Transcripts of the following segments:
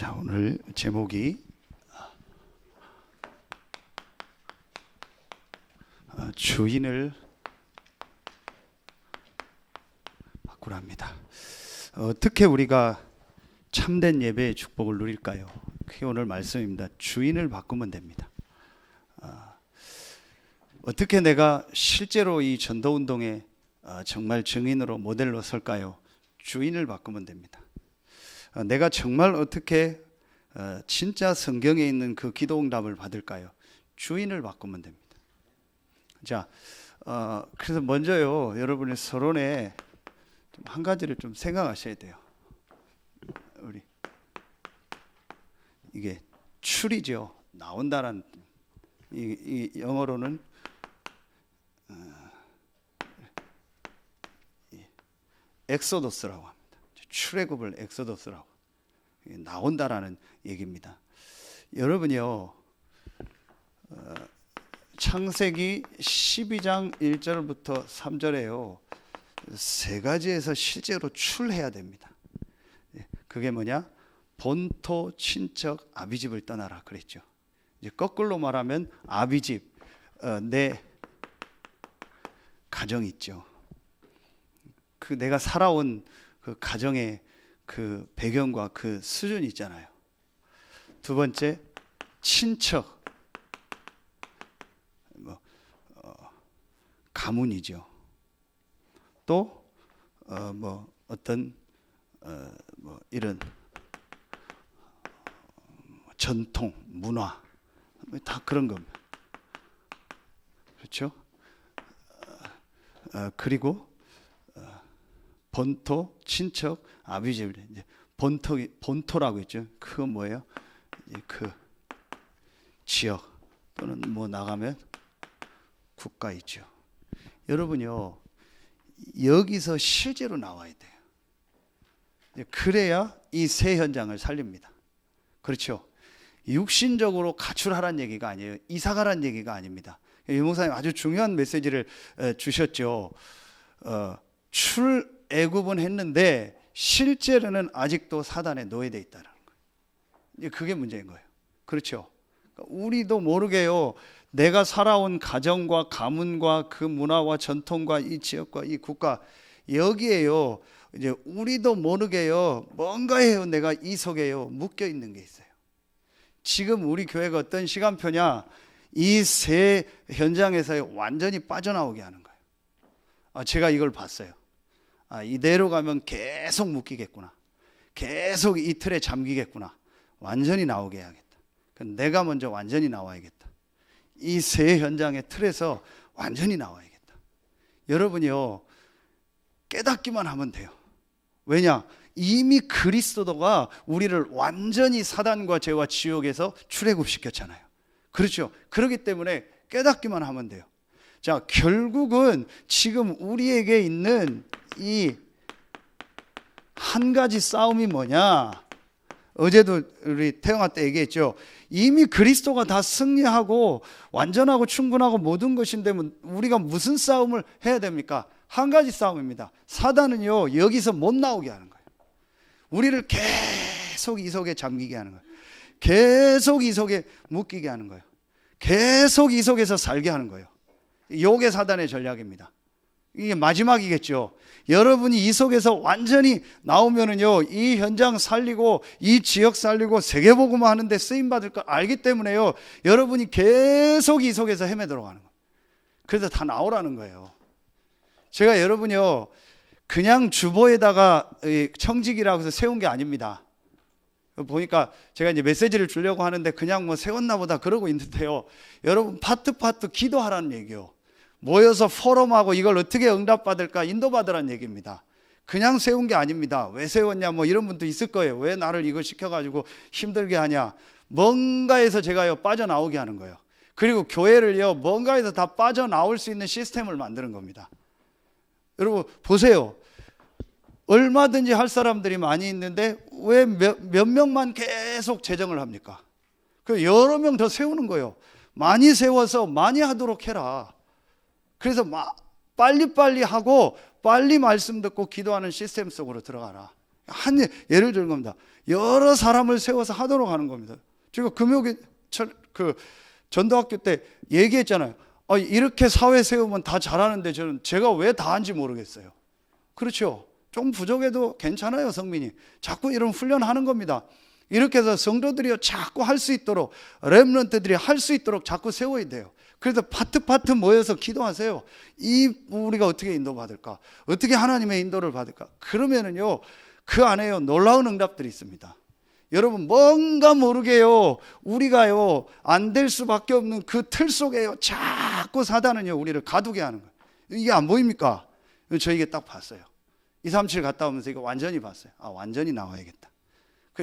자, 오늘 제목이 주인을 바꾸랍니다. 어떻게 우리가 참된 예배의 축복을 누릴까요? 그게 오늘 말씀입니다. 주인을 바꾸면 됩니다. 어떻게 내가 실제로 이 전도운동에 정말 증인으로 모델로 설까요? 주인을 바꾸면 됩니다. 내가 정말 어떻게 진짜 성경에 있는 그 기도응답을 받을까요? 주인을 바꾸면 됩니다. 자, 그래서 먼저요, 여러분의 서론에 좀 한 가지를 좀 생각하셔야 돼요. 우리 이게 출이죠. 나온다라는 이 영어로는 엑소더스라고 합니다. 출애굽을 엑소더스라고 나온다라는 얘기입니다. 여러분이요, 창세기 12장 1절부터 3절에요, 세 가지에서 실제로 출해야 됩니다. 그게 뭐냐? 본토, 친척, 아비집을 떠나라 그랬죠. 이제 거꾸로 말하면 아비집, 내 가정 있죠. 그 내가 살아온 그 가정의 그 배경과 그 수준이 있잖아요. 두 번째, 친척, 가문이죠. 또 어떤 이런 전통, 문화, 다 그런 겁니다. 그렇죠? 그리고 본토, 친척, 아비집, 이제 본토라고 했죠. 그건 뭐예요? 그 지역 또는 뭐 나가면 국가 있죠. 여러분요, 여기서 실제로 나와야 돼요. 그래야 이 새 현장을 살립니다. 그렇죠? 육신적으로 가출하라는 얘기가 아니에요. 이사가라는 얘기가 아닙니다. 유 목사님 아주 중요한 메시지를 주셨죠. 출애굽은 했는데 실제로는 아직도 사단에 노예되어 있다는 거예요. 그게 문제인 거예요. 그렇죠? 우리도 모르게요, 내가 살아온 가정과 가문과 그 문화와 전통과 이 지역과 이 국가, 여기에요, 이제 우리도 모르게요, 뭔가에요, 내가 이 속에요 묶여 있는 게 있어요. 지금 우리 교회가 어떤 시간표냐? 이 새 현장에서 완전히 빠져나오게 하는 거예요. 제가 이걸 봤어요. 이대로 가면 계속 묶이겠구나, 계속 이 틀에 잠기겠구나, 완전히 나오게 해야겠다. 내가 먼저 완전히 나와야겠다. 이 새 현장의 틀에서 완전히 나와야겠다. 여러분이요, 깨닫기만 하면 돼요. 왜냐? 이미 그리스도가 우리를 완전히 사단과 죄와 지옥에서 출애굽시켰잖아요. 그렇죠? 그렇기 때문에 깨닫기만 하면 돼요. 자, 결국은 지금 우리에게 있는 이 한 가지 싸움이 뭐냐? 어제도 우리 태영아 때 얘기했죠. 이미 그리스도가 다 승리하고 완전하고 충분하고 모든 것인데 우리가 무슨 싸움을 해야 됩니까? 한 가지 싸움입니다. 사단은요, 여기서 못 나오게 하는 거예요. 우리를 계속 이 속에 잠기게 하는 거예요. 계속 이 속에 묶이게 하는 거예요. 계속 이 속에서 살게 하는 거예요. 이게 사단의 전략입니다. 이게 마지막이겠죠. 여러분이 이 속에서 완전히 나오면은요, 이 현장 살리고 이 지역 살리고 세계복음 하는데 쓰임 받을 걸 알기 때문에요, 여러분이 계속 이 속에서 헤매들어 가는 거예요. 그래서 다 나오라는 거예요. 제가 여러분이요, 그냥 주보에다가 청직이라고 해서 세운 게 아닙니다. 보니까 제가 이제 메시지를 주려고 하는데 그냥 뭐 세웠나 보다 그러고 있는데요, 여러분 파트 기도하라는 얘기요. 모여서 포럼하고 이걸 어떻게 응답받을까 인도받으라는 얘기입니다. 그냥 세운 게 아닙니다. 왜 세웠냐, 뭐 이런 분도 있을 거예요. 왜 나를 이걸 시켜가지고 힘들게 하냐. 뭔가에서 제가요, 빠져나오게 하는 거예요. 그리고 교회를요, 뭔가에서 다 빠져나올 수 있는 시스템을 만드는 겁니다. 여러분 보세요. 얼마든지 할 사람들이 많이 있는데 왜 몇 명만 계속 재정을 합니까? 그 여러 명 더 세우는 거예요. 많이 세워서 많이 하도록 해라. 그래서 빨리빨리 하고 빨리 말씀 듣고 기도하는 시스템 속으로 들어가라. 예를 들은 겁니다. 여러 사람을 세워서 하도록 하는 겁니다. 제가 금요일 전도학교 때 얘기했잖아요. 이렇게 사회 세우면 다 잘하는데 제가 왜 다 한지 모르겠어요. 그렇죠? 좀 부족해도 괜찮아요. 성민이 자꾸 이런 훈련하는 겁니다. 이렇게 해서 성도들이 자꾸 할 수 있도록, 렘넌트들이 할 수 있도록 자꾸 세워야 돼요. 그래서 파트 모여서 기도하세요. 우리가 어떻게 인도받을까? 어떻게 하나님의 인도를 받을까? 그러면은요, 그 안에요, 놀라운 응답들이 있습니다. 여러분, 뭔가 모르게요, 우리가요, 안 될 수밖에 없는 그 틀 속에요, 자꾸 사단은요, 우리를 가두게 하는 거예요. 이게 안 보입니까? 저 이게 딱 봤어요. 237 갔다 오면서 이거 완전히 봤어요. 완전히 나와야겠다.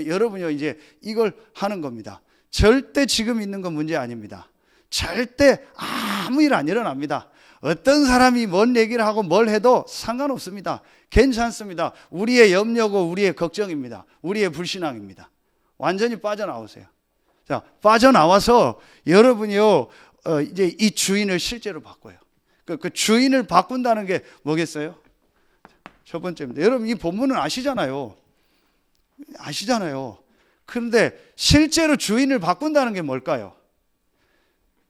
여러분요, 이제 이걸 하는 겁니다. 절대 지금 있는 건 문제 아닙니다. 절대 아무 일 안 일어납니다. 어떤 사람이 뭔 얘기를 하고 뭘 해도 상관없습니다. 괜찮습니다. 우리의 염려고 우리의 걱정입니다. 우리의 불신앙입니다. 완전히 빠져나오세요. 자, 빠져나와서 여러분이요, 이제 이 주인을 실제로 바꿔요. 그 주인을 바꾼다는 게 뭐겠어요? 첫 번째입니다. 여러분, 이 본문은 아시잖아요. 그런데 실제로 주인을 바꾼다는 게 뭘까요?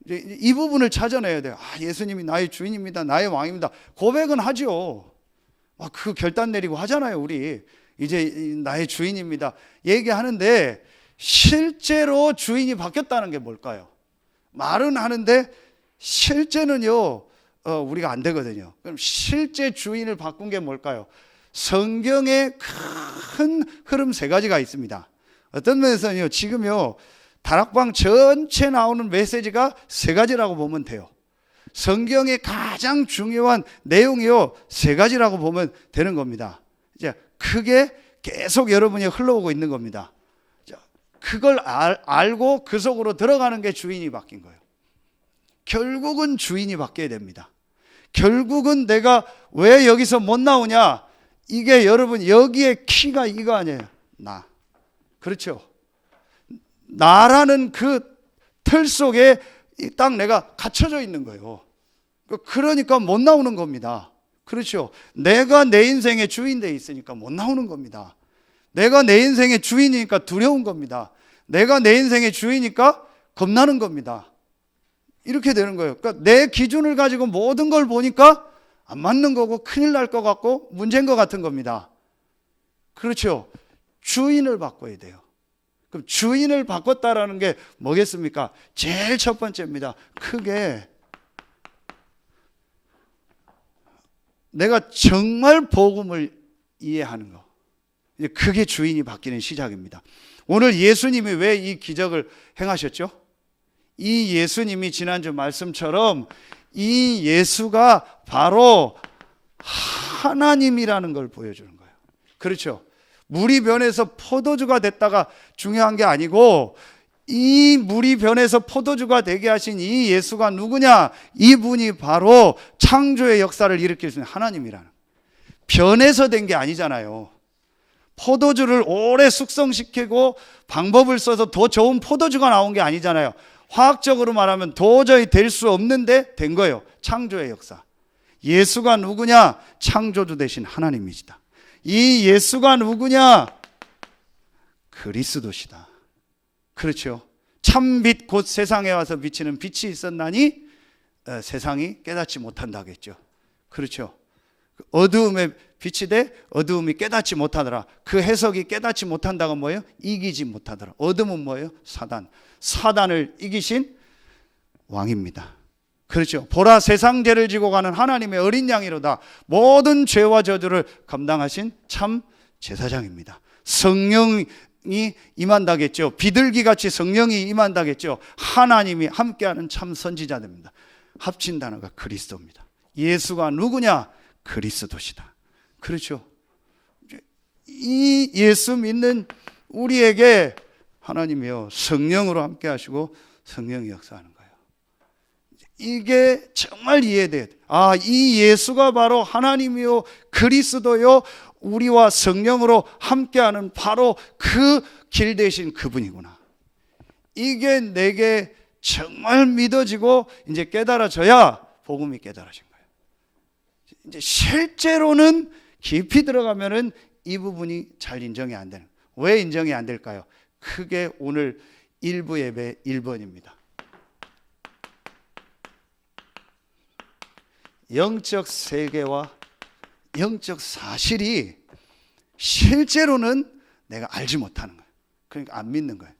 이 부분을 찾아내야 돼요. 예수님이 나의 주인입니다. 나의 왕입니다. 고백은 하죠. 그 결단 내리고 하잖아요. 우리 이제 나의 주인입니다. 얘기하는데 실제로 주인이 바뀌었다는 게 뭘까요? 말은 하는데 실제는요, 우리가 안 되거든요. 그럼 실제 주인을 바꾼 게 뭘까요? 성경에 큰 흐름 세 가지가 있습니다. 어떤 면에서는요, 지금요, 다락방 전체 나오는 메시지가 세 가지라고 보면 돼요. 성경의 가장 중요한 내용이요, 세 가지라고 보면 되는 겁니다. 이제 크게 계속 여러분이 흘러오고 있는 겁니다. 그걸 알고 그 속으로 들어가는 게 주인이 바뀐 거예요. 결국은 주인이 바뀌어야 됩니다. 결국은 내가 왜 여기서 못 나오냐? 이게 여러분, 여기에 키가 이거 아니에요. 나. 그렇죠? 나라는 그 틀 속에 딱 내가 갇혀져 있는 거예요. 그러니까 못 나오는 겁니다. 그렇죠? 내가 내 인생의 주인 돼 있으니까 못 나오는 겁니다. 내가 내 인생의 주인이니까 두려운 겁니다. 내가 내 인생의 주인이니까 겁나는 겁니다. 이렇게 되는 거예요. 그러니까 내 기준을 가지고 모든 걸 보니까 안 맞는 거고 큰일 날 것 같고 문제인 것 같은 겁니다. 그렇죠? 주인을 바꿔야 돼요. 그럼 주인을 바꿨다라는 게 뭐겠습니까? 제일 첫 번째입니다. 크게 내가 정말 복음을 이해하는 거. 그게 주인이 바뀌는 시작입니다. 오늘 예수님이 왜 이 기적을 행하셨죠? 이 예수님이 지난주 말씀처럼 이 예수가 바로 하나님이라는 걸 보여주는 거예요. 그렇죠? 물이 변해서 포도주가 됐다가 중요한 게 아니고, 이 물이 변해서 포도주가 되게 하신 이 예수가 누구냐? 이분이 바로 창조의 역사를 일으킬 수 있는 하나님이라는, 변해서 된 게 아니잖아요. 포도주를 오래 숙성시키고 방법을 써서 더 좋은 포도주가 나온 게 아니잖아요. 화학적으로 말하면 도저히 될 수 없는데 된 거예요. 창조의 역사. 예수가 누구냐? 창조주 되신 하나님이시다. 이 예수가 누구냐? 그리스도시다. 그렇죠? 참빛 곧 세상에 와서 비치는 빛이 있었나니 세상이 깨닫지 못한다겠죠. 그렇죠? 어두움에 빛이 돼 어두움이 깨닫지 못하더라. 그 해석이 깨닫지 못한다가 뭐예요? 이기지 못하더라. 어둠은 뭐예요? 사단을 이기신 왕입니다. 그렇죠? 보라, 세상 죄를 지고 가는 하나님의 어린 양이로다. 모든 죄와 저주를 감당하신 참 제사장입니다. 성령이 임한다겠죠. 비둘기같이 성령이 임한다겠죠. 하나님이 함께하는 참 선지자입니다. 합친 단어가 그리스도입니다. 예수가 누구냐? 그리스도시다. 그렇죠? 이 예수 믿는 우리에게 하나님이요, 성령으로 함께 하시고 성령이 역사하는 거예요. 이게 정말 이해돼야 돼. 이 예수가 바로 하나님이요, 그리스도요, 우리와 성령으로 함께하는 바로 그 길 대신 그분이구나. 이게 내게 정말 믿어지고 이제 깨달아져야 복음이 깨달아진 거예요. 이제 실제로는 깊이 들어가면은 이 부분이 잘 인정이 안 되는. 왜 인정이 안 될까요? 크게 오늘 일부 예배 1번입니다. 영적 세계와 영적 사실이 실제로는 내가 알지 못하는 거예요. 그러니까 안 믿는 거예요.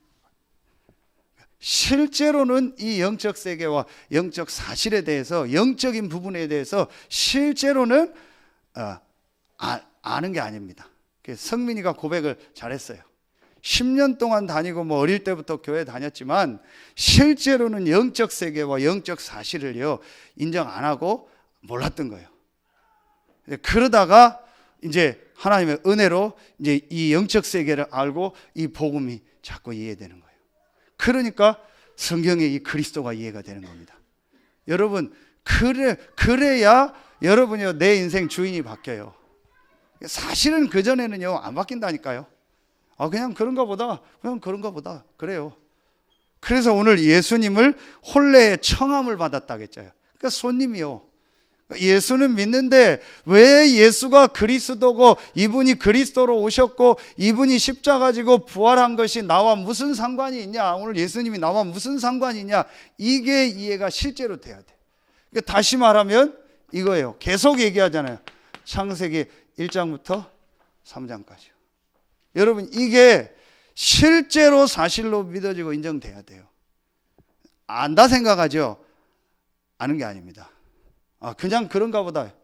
실제로는 이 영적 세계와 영적 사실에 대해서, 영적인 부분에 대해서 실제로는 아는 게 아닙니다. 성민이가 고백을 잘했어요. 10년 동안 다니고 어릴 때부터 교회 다녔지만 실제로는 영적 세계와 영적 사실을요 인정 안 하고 몰랐던 거예요. 그러다가 이제 하나님의 은혜로 이제 이 영적 세계를 알고 이 복음이 자꾸 이해되는 거예요. 그러니까 성경에 이 그리스도가 이해가 되는 겁니다. 여러분, 그래야 여러분이요 내 인생 주인이 바뀌어요. 사실은 그전에는요 안 바뀐다니까요. 그냥 그런가 보다 그래요. 그래서 오늘 예수님을 혼례의 청함을 받았다겠죠. 그러니까 손님이요. 예수는 믿는데 왜 예수가 그리스도고 이분이 그리스도로 오셨고 이분이 십자가 지고 부활한 것이 나와 무슨 상관이 있냐, 오늘 예수님이 나와 무슨 상관이 있냐, 이게 이해가 실제로 돼야 돼. 그러니까 다시 말하면 이거예요. 계속 얘기하잖아요. 창세기 1장부터 3장까지. 여러분, 이게 실제로 사실로 믿어지고 인정돼야 돼요. 안다 생각하죠? 아는 게 아닙니다. 그냥 그런가 보다.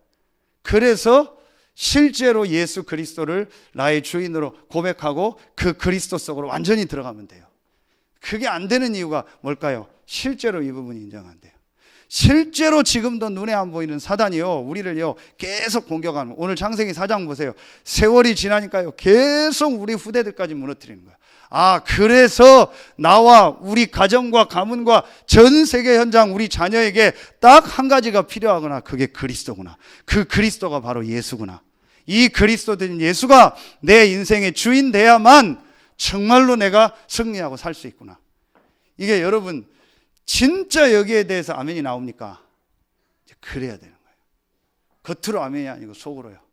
그래서 실제로 예수 그리스도를 나의 주인으로 고백하고 그 그리스도 속으로 완전히 들어가면 돼요. 그게 안 되는 이유가 뭘까요? 실제로 이 부분이 인정 안 돼요. 실제로 지금도 눈에 안 보이는 사단이요 우리를요 계속 공격하는. 오늘 창세기 4장 보세요. 세월이 지나니까요 계속 우리 후대들까지 무너뜨리는 거예요. 그래서 나와 우리 가정과 가문과 전 세계 현장 우리 자녀에게 딱 한 가지가 필요하구나. 그게 그리스도구나. 그 그리스도가 바로 예수구나. 이 그리스도 된 예수가 내 인생의 주인 돼야만 정말로 내가 승리하고 살 수 있구나. 이게 여러분 진짜 여기에 대해서 아멘이 나옵니까? 그래야 되는 거예요. 겉으로 아멘이 아니고 속으로요.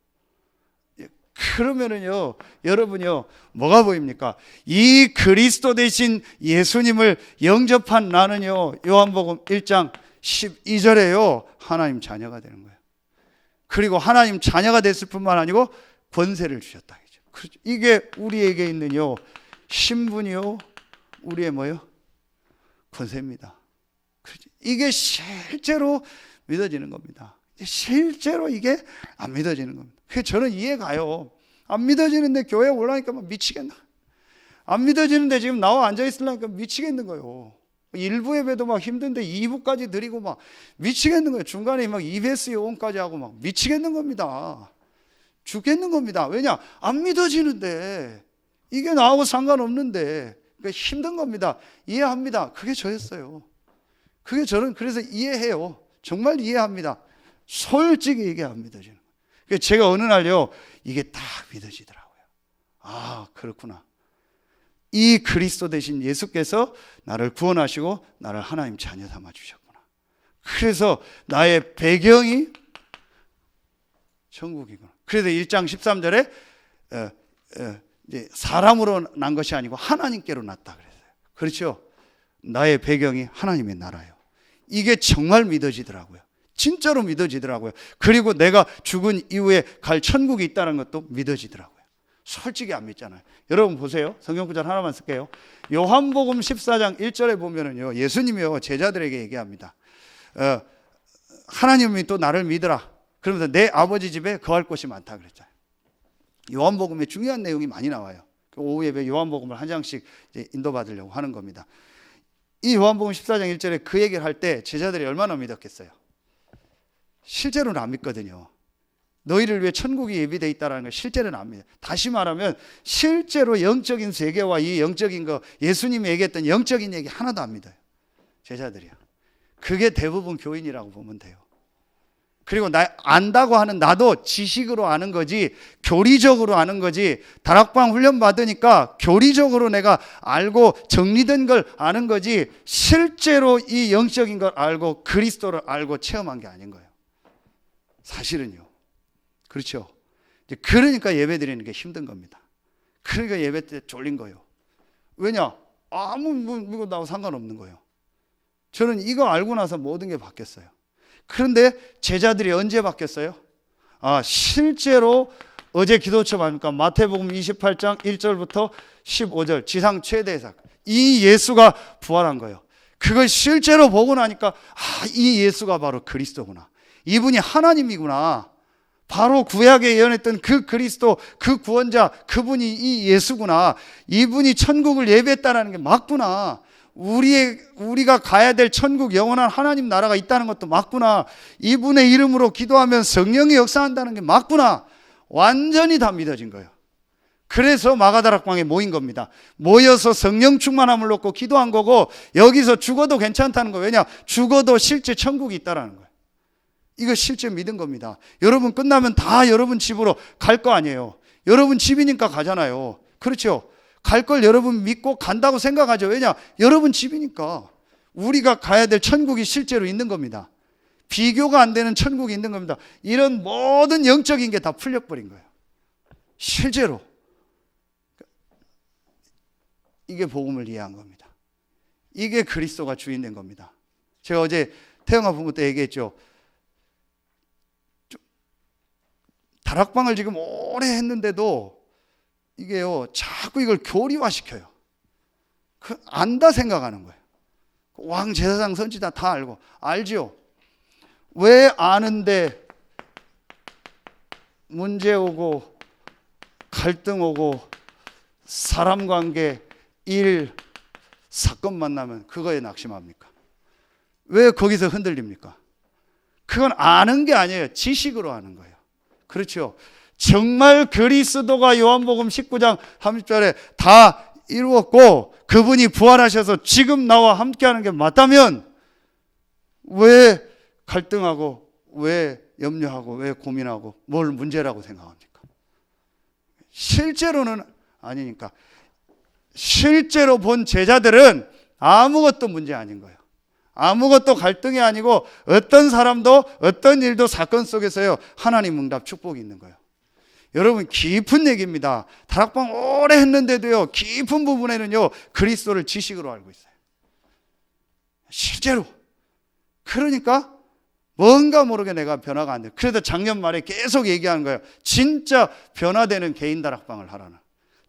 그러면은요, 여러분요, 뭐가 보입니까? 이 그리스도 대신 예수님을 영접한 나는요, 요한복음 1장 12절에요, 하나님 자녀가 되는 거예요. 그리고 하나님 자녀가 됐을 뿐만 아니고 권세를 주셨다. 그렇죠? 이게 우리에게 있는요, 신분이요, 우리의 뭐요? 권세입니다. 그렇죠? 이게 실제로 믿어지는 겁니다. 실제로 이게 안 믿어지는 겁니다. 그래서 저는 이해가요. 안 믿어지는데 교회에 올라니까 막 미치겠나. 안 믿어지는데 지금 나와 앉아있으려니까 미치겠는 거예요. 1부 예배도 막 힘든데 2부까지 드리고 막 미치겠는 거예요. 중간에 막 EBS 요원까지 하고 막 미치겠는 겁니다. 죽겠는 겁니다. 왜냐? 안 믿어지는데, 이게 나하고 상관없는데, 그러니까 힘든 겁니다. 이해합니다. 그게 저였어요. 그게 저는 그래서 이해해요. 정말 이해합니다. 솔직히 이게 안 믿어지는 거예요. 제가 어느 날요, 이게 딱 믿어지더라고요. 그렇구나. 이 그리스도 대신 예수께서 나를 구원하시고 나를 하나님 자녀 삼아 주셨구나. 그래서 나의 배경이 천국이구나. 그래서 1장 13절에 이제 사람으로 난 것이 아니고 하나님께로 났다 그랬어요. 그렇죠? 나의 배경이 하나님의 나라예요. 이게 정말 믿어지더라고요. 진짜로 믿어지더라고요. 그리고 내가 죽은 이후에 갈 천국이 있다는 것도 믿어지더라고요. 솔직히 안 믿잖아요. 여러분 보세요. 성경 구절 하나만 쓸게요. 요한복음 14장 1절에 보면은요, 예수님이요 제자들에게 얘기합니다. 하나님이 또 나를 믿으라. 그러면서 내 아버지 집에 거할 곳이 많다 그랬잖아요. 요한복음에 중요한 내용이 많이 나와요. 오후 예배 요한복음을 한 장씩 이제 인도받으려고 하는 겁니다. 이 요한복음 14장 1절에 그 얘기를 할 때 제자들이 얼마나 믿었겠어요? 실제로는 안 믿거든요. 너희를 위해 천국이 예비되어 있다는 걸 실제로는 안 믿어요. 다시 말하면 실제로 영적인 세계와 이 영적인 거, 예수님이 얘기했던 영적인 얘기 하나도 안 믿어요. 제자들이요. 그게 대부분 교인이라고 보면 돼요. 그리고 안다고 하는 나도 지식으로 아는 거지, 교리적으로 아는 거지, 다락방 훈련 받으니까 교리적으로 내가 알고 정리된 걸 아는 거지, 실제로 이 영적인 걸 알고 그리스도를 알고 체험한 게 아닌 거예요. 사실은요. 그렇죠. 그러니까 예배 드리는 게 힘든 겁니다. 그러니까 예배 때 졸린 거예요. 왜냐? 아무 나하고 상관없는 거예요. 저는 이거 알고 나서 모든 게 바뀌었어요. 그런데 제자들이 언제 바뀌었어요? 실제로 어제 기도처 보니까 마태복음 28장 1절부터 15절 지상 최대의 사건, 이 예수가 부활한 거예요. 그걸 실제로 보고 나니까 이 예수가 바로 그리스도구나. 이분이 하나님이구나. 바로 구약에 예언했던 그 그리스도, 그 구원자, 그분이 이 예수구나. 이분이 천국을 예배했다는 게 맞구나. 우리가 가야 될 천국, 영원한 하나님 나라가 있다는 것도 맞구나. 이분의 이름으로 기도하면 성령이 역사한다는 게 맞구나. 완전히 다 믿어진 거예요. 그래서 마가다락방에 모인 겁니다. 모여서 성령 충만함을 놓고 기도한 거고, 여기서 죽어도 괜찮다는 거예요. 왜냐? 죽어도 실제 천국이 있다는 거예요. 이거 실제 믿은 겁니다. 여러분 끝나면 다 여러분 집으로 갈 거 아니에요. 여러분 집이니까 가잖아요. 그렇죠? 갈 걸 여러분 믿고 간다고 생각하죠. 왜냐? 여러분 집이니까. 우리가 가야 될 천국이 실제로 있는 겁니다. 비교가 안 되는 천국이 있는 겁니다. 이런 모든 영적인 게 다 풀려버린 거예요. 실제로. 이게 복음을 이해한 겁니다. 이게 그리스도가 주인된 겁니다. 제가 어제 태영아 부모 때 얘기했죠. 다락방을 지금 오래 했는데도 이게요, 자꾸 이걸 교리화시켜요. 안다 생각하는 거예요. 왕, 제사장, 선지자 다 알지요? 왜 아는데 문제 오고 갈등 오고 사람 관계, 일, 사건 만나면 그거에 낙심합니까? 왜 거기서 흔들립니까? 그건 아는 게 아니에요. 지식으로 아는 거예요. 그렇죠? 정말 그리스도가 요한복음 19장 30절에 다 이루었고 그분이 부활하셔서 지금 나와 함께하는 게 맞다면 왜 갈등하고, 왜 염려하고, 왜 고민하고, 뭘 문제라고 생각합니까? 실제로는 아니니까. 실제로 본 제자들은 아무것도 문제 아닌 거예요. 아무것도 갈등이 아니고 어떤 사람도 어떤 일도 사건 속에서요, 하나님 응답 축복이 있는 거예요. 여러분, 깊은 얘기입니다. 다락방 오래 했는데도요, 깊은 부분에는요, 그리스도를 지식으로 알고 있어요. 실제로. 그러니까 뭔가 모르게 내가 변화가 안 돼요. 그래서 작년 말에 계속 얘기하는 거예요. 진짜 변화되는 개인 다락방을 하라는.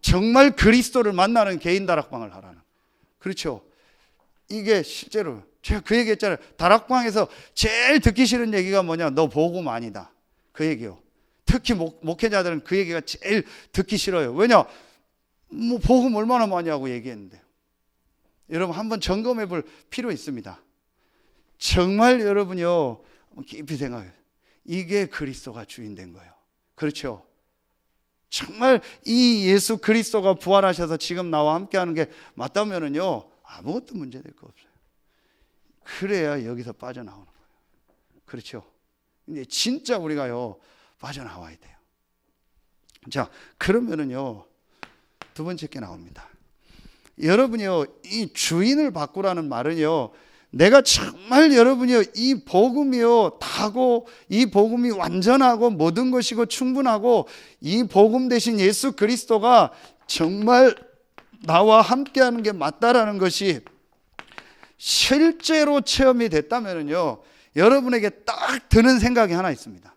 정말 그리스도를 만나는 개인 다락방을 하라는. 그렇죠? 이게 실제로 제가 그 얘기 했잖아요. 다락방에서 제일 듣기 싫은 얘기가 뭐냐? 너 복음 아니다. 그 얘기요. 특히 목회자들은 그 얘기가 제일 듣기 싫어요. 왜냐? 복음 얼마나 많이 하고 얘기했는데. 여러분 한번 점검해 볼 필요 있습니다. 정말 여러분이요, 깊이 생각해요. 이게 그리스도가 주인된 거예요. 그렇죠? 정말 이 예수 그리스도가 부활하셔서 지금 나와 함께하는 게 맞다면은요, 아무것도 문제될 거 없어요. 그래야 여기서 빠져나오는 거예요. 그렇죠? 근데 진짜 우리가요, 빠져나와야 돼요. 자, 그러면은요, 두 번째 게 나옵니다. 여러분이요, 이 주인을 바꾸라는 말은요, 내가 정말 여러분이요, 이 복음이요, 다고, 이 복음이 완전하고 모든 것이고 충분하고, 이 복음 대신 예수 그리스도가 정말 나와 함께하는 게 맞다라는 것이 실제로 체험이 됐다면요, 여러분에게 딱 드는 생각이 하나 있습니다.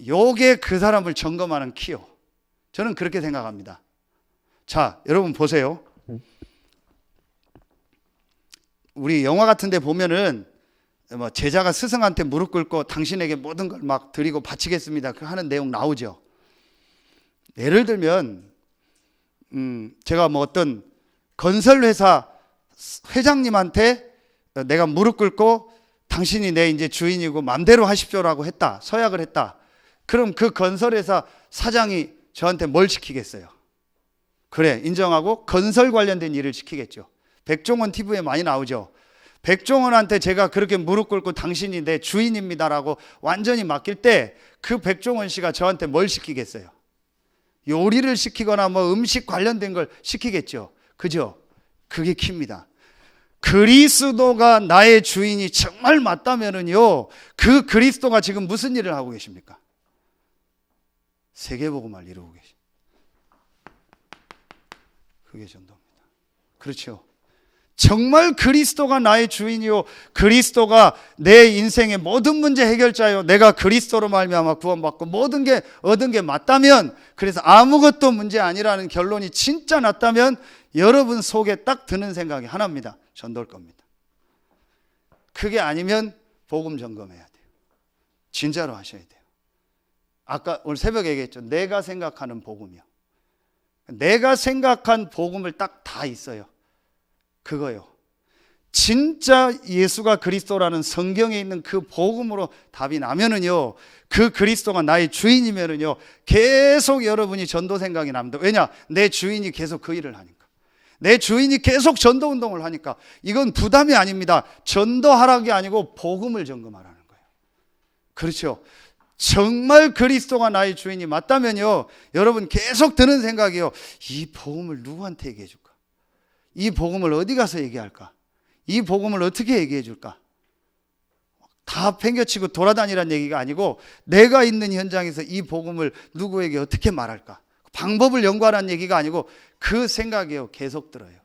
요게 그 사람을 점검하는 키요. 저는 그렇게 생각합니다. 자, 여러분 보세요. 우리 영화 같은 데 보면은 뭐 제자가 스승한테 무릎 꿇고 당신에게 모든 걸 막 드리고 바치겠습니다 하는 내용 나오죠. 예를 들면 제가 뭐 어떤 건설회사 회장님한테 내가 무릎 꿇고 당신이 내 이제 주인이고 맘대로 하십시오라고 했다. 서약을 했다. 그럼 그 건설회사 사장이 저한테 뭘 시키겠어요? 그래, 인정하고 건설 관련된 일을 시키겠죠. 백종원 TV에 많이 나오죠. 백종원한테 제가 그렇게 무릎 꿇고 당신이 내 주인입니다라고 완전히 맡길 때 그 백종원 씨가 저한테 뭘 시키겠어요? 요리를 시키거나 뭐 음식 관련된 걸 시키겠죠. 그죠? 그게 키입니다. 그리스도가 나의 주인이 정말 맞다면은요, 그 그리스도가 지금 무슨 일을 하고 계십니까? 세계복음을 이루고 계시. 그게 전도입니다. 그렇죠. 정말 그리스도가 나의 주인이요, 그리스도가 내 인생의 모든 문제 해결자요, 내가 그리스도로 말미암아 구원받고 모든 게 얻은 게 맞다면, 그래서 아무것도 문제 아니라는 결론이 진짜 났다면 여러분 속에 딱 드는 생각이 하나입니다. 전도일 겁니다. 그게 아니면 복음 점검해야 돼요. 진짜로 하셔야 돼요. 아까 오늘 새벽에 얘기했죠. 내가 생각하는 복음이요. 내가 생각한 복음을 딱 다 있어요. 그거요. 진짜 예수가 그리스도라는 성경에 있는 그 복음으로 답이 나면은요, 그 그리스도가 나의 주인이면은요, 계속 여러분이 전도 생각이 납니다. 왜냐? 내 주인이 계속 그 일을 하니까. 내 주인이 계속 전도 운동을 하니까. 이건 부담이 아닙니다. 전도하라는 게 아니고 복음을 점검하라는 거예요. 그렇죠. 정말 그리스도가 나의 주인이 맞다면요, 여러분 계속 드는 생각이요, 이 복음을 누구한테 얘기해 줄까? 이 복음을 어디 가서 얘기할까? 이 복음을 어떻게 얘기해 줄까? 다 팽겨치고 돌아다니라는 얘기가 아니고, 내가 있는 현장에서 이 복음을 누구에게 어떻게 말할까? 방법을 연구하라는 얘기가 아니고, 그 생각이요, 계속 들어요.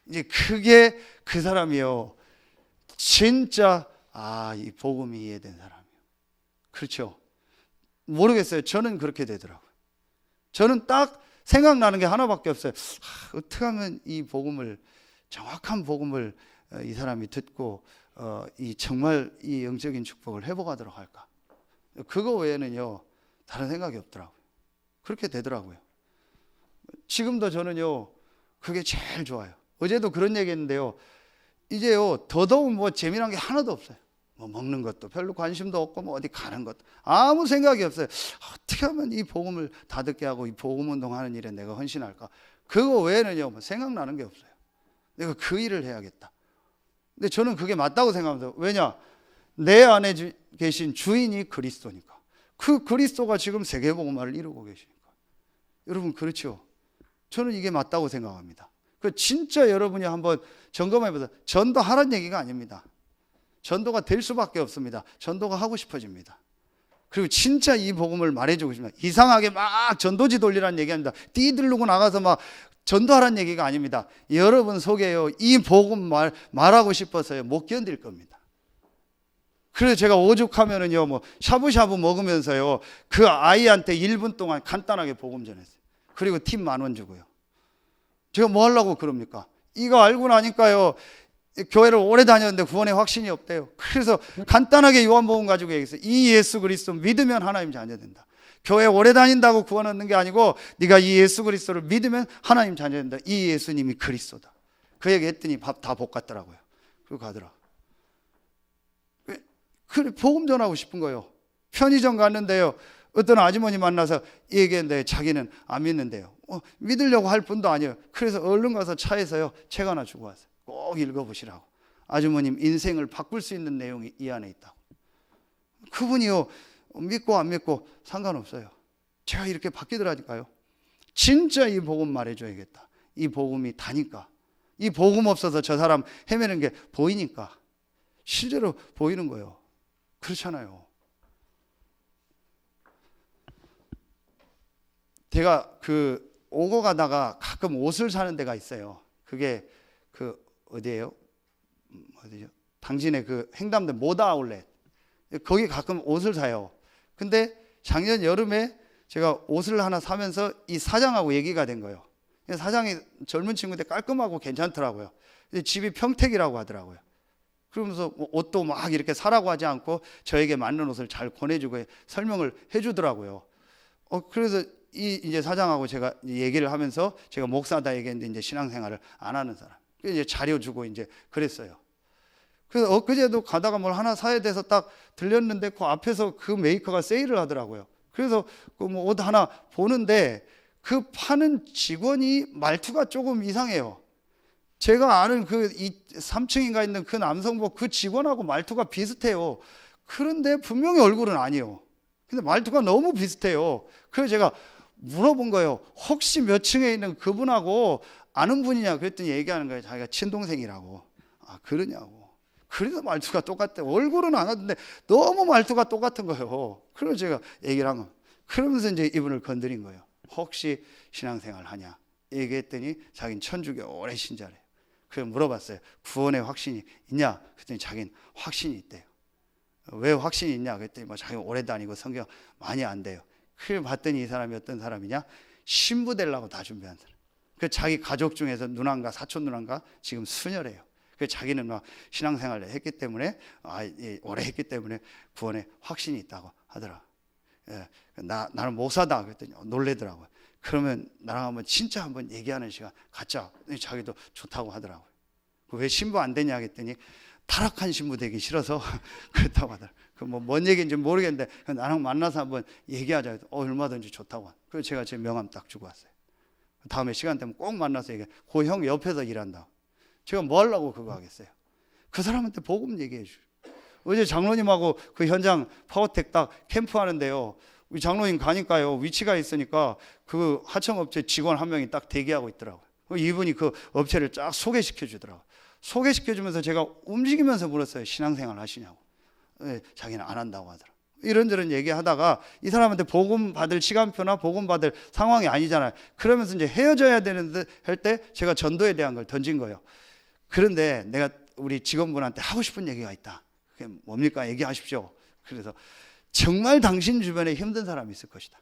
이제 그게 그 사람이요, 진짜 이 복음이 이해된 사람이요. 그렇죠. 모르겠어요. 저는 그렇게 되더라고요. 저는 딱 생각나는 게 하나밖에 없어요. 어떻게 하면 이 복음을, 정확한 복음을 이 사람이 듣고 이 정말 이 영적인 축복을 회복하도록 할까? 그거 외에는요, 다른 생각이 없더라고요. 그렇게 되더라고요. 지금도 저는요, 그게 제일 좋아요. 어제도 그런 얘기 했는데요, 이제요, 더더욱 뭐 재미난 게 하나도 없어요. 뭐 먹는 것도 별로 관심도 없고, 뭐 어디 가는 것도 아무 생각이 없어요. 어떻게 하면 이 복음을 다 듣게 하고 이 복음 운동하는 일에 내가 헌신할까? 그거 외에는요, 뭐 생각나는 게 없어요. 내가 그 일을 해야겠다. 근데 저는 그게 맞다고 생각합니다. 왜냐? 내 안에 계신 주인이 그리스도니까. 그 그리스도가 지금 세계복음화를 이루고 계시니까. 여러분, 그렇죠? 저는 이게 맞다고 생각합니다. 그 진짜 여러분이 한번 점검해 보세요. 전도하라는 얘기가 아닙니다. 전도가 될 수밖에 없습니다. 전도가 하고 싶어집니다. 그리고 진짜 이 복음을 말해주고 싶습니다. 이상하게 막 전도지 돌리라는 얘기 아닙니다. 뛰들르고 나가서 막 전도하라는 얘기가 아닙니다. 여러분 속에요, 이 복음 말하고 싶어서요, 못 견딜 겁니다. 그래서 제가 오죽하면은요, 뭐 샤브샤브 먹으면서요, 그 아이한테 1분 동안 간단하게 복음 전했어요. 그리고 팁 10,000원 주고요. 제가 뭐 하려고 그럽니까? 이거 알고 나니까요, 교회를 오래 다녔는데 구원에 확신이 없대요. 그래서 간단하게 요한복음 가지고 얘기했어요. 이 예수 그리스도 믿으면 하나님 자녀 된다. 교회 오래 다닌다고 구원 얻는 게 아니고, 네가 이 예수 그리스도를 믿으면 하나님 자녀 된다. 이 예수님이 그리스도다. 그 얘기 했더니 밥 다 볶았더라고요. 그리고 가더라. 그래, 복음 전하고 싶은 거예요. 편의점 갔는데요, 어떤 아주머니 만나서 얘기했는데 자기는 안 믿는데요. 믿으려고 할 뿐도 아니에요. 그래서 얼른 가서 차에서요, 책 하나 주고 왔어요. 꼭 읽어보시라고. 아주머님 인생을 바꿀 수 있는 내용이 이 안에 있다고. 그분이요, 믿고 안 믿고 상관없어요. 제가 이렇게 바뀌더라니까요. 진짜 이 복음 말해줘야겠다. 이 복음이 다니까. 이 복음 없어서 저 사람 헤매는 게 보이니까. 실제로 보이는 거예요. 그렇잖아요. 제가 오고 가다가 가끔 옷을 사는 데가 있어요. 그게 어디예요? 어디죠? 당진의 횡담대 모다 아울렛. 거기 가끔 옷을 사요. 근데 작년 여름에 제가 옷을 하나 사면서 이 사장하고 얘기가 된 거예요. 사장이 젊은 친구인데 깔끔하고 괜찮더라고요. 근데 집이 평택이라고 하더라고요. 그러면서 옷도 막 이렇게 사라고 하지 않고 저에게 맞는 옷을 잘 권해주고 설명을 해주더라고요. 그래서 이제 사장하고 제가 얘기를 하면서, 제가 목사다 얘기했는데 이제 신앙생활을 안 하는 사람. 이제 자료 주고 이제 그랬어요. 그래서 엊그제도 가다가 뭘 하나 사야 돼서 딱 들렸는데 그 앞에서 그 메이커가 세일을 하더라고요. 그래서 뭐 옷 하나 보는데 그 파는 직원이 말투가 조금 이상해요. 제가 아는 3층인가 있는 그 남성복 그 직원하고 말투가 비슷해요. 그런데 분명히 얼굴은 아니에요. 근데 말투가 너무 비슷해요. 그래서 제가 물어본 거예요. 혹시 몇 층에 있는 그분하고 아는 분이냐 그랬더니 얘기하는 거예요. 자기가 친동생이라고. 그러냐고. 그래서 말투가 똑같대. 얼굴은 안 하던데 너무 말투가 똑같은 거예요. 그래서 제가 얘기를 한 거. 그러면서 이제 이분을 건드린 거예요. 혹시 신앙생활 하냐 얘기했더니 자기는 천주교 오래 신자래요. 그래서 물어봤어요. 구원의 확신이 있냐? 그랬더니 자기는 확신이 있대요. 왜 확신이 있냐? 그랬더니 뭐 자기가 오래 다니고 성경 많이 안 돼요. 그래 봤더니 이 사람이 어떤 사람이냐? 신부 되려고 다 준비한 사람. 그 자기 가족 중에서 누나인가 사촌 누나인가 지금 수녀래요. 그 자기는 막 신앙생활을 했기 때문에 오래 했기 때문에 구원에 확신이 있다고 하더라. 예, 나는 목사다 그랬더니 놀래더라고요. 그러면 나랑 한번 진짜 한번 얘기하는 시간 갖자. 자기도 좋다고 하더라고요. 왜 신부 안 되냐 했더니 타락한 신부 되기 싫어서 그렇다고 하더라고요. 뭔 얘기인지 모르겠는데 나랑 만나서 한번 얘기하자. 얼마든지 좋다고. 그래서 제가 제 명함 딱 주고 왔어요. 다음에 시간 되면 꼭 만나서 얘기해. 그 형 옆에서 일한다. 제가 뭐 하려고 그거 하겠어요. 그 사람한테 복음 얘기해 주죠. 어제 장로님하고 그 현장 파워텍 딱 캠프 하는데요. 우리 장로님 가니까요. 위치가 있으니까 그 하청업체 직원 한 명이 딱 대기하고 있더라고요. 이분이 그 업체를 쫙 소개시켜 주더라고요. 소개시켜 주면서 제가 움직이면서 물었어요. 신앙생활 하시냐고. 네, 자기는 안 한다고 하더라고요. 이런저런 얘기하다가 이 사람한테 복음 받을 시간표나 복음 받을 상황이 아니잖아요. 그러면서 이제 헤어져야 되는데 할 때 제가 전도에 대한 걸 던진 거예요. 그런데 내가 우리 직원분한테 하고 싶은 얘기가 있다. 그게 뭡니까? 얘기하십시오. 그래서 정말 당신 주변에 힘든 사람이 있을 것이다.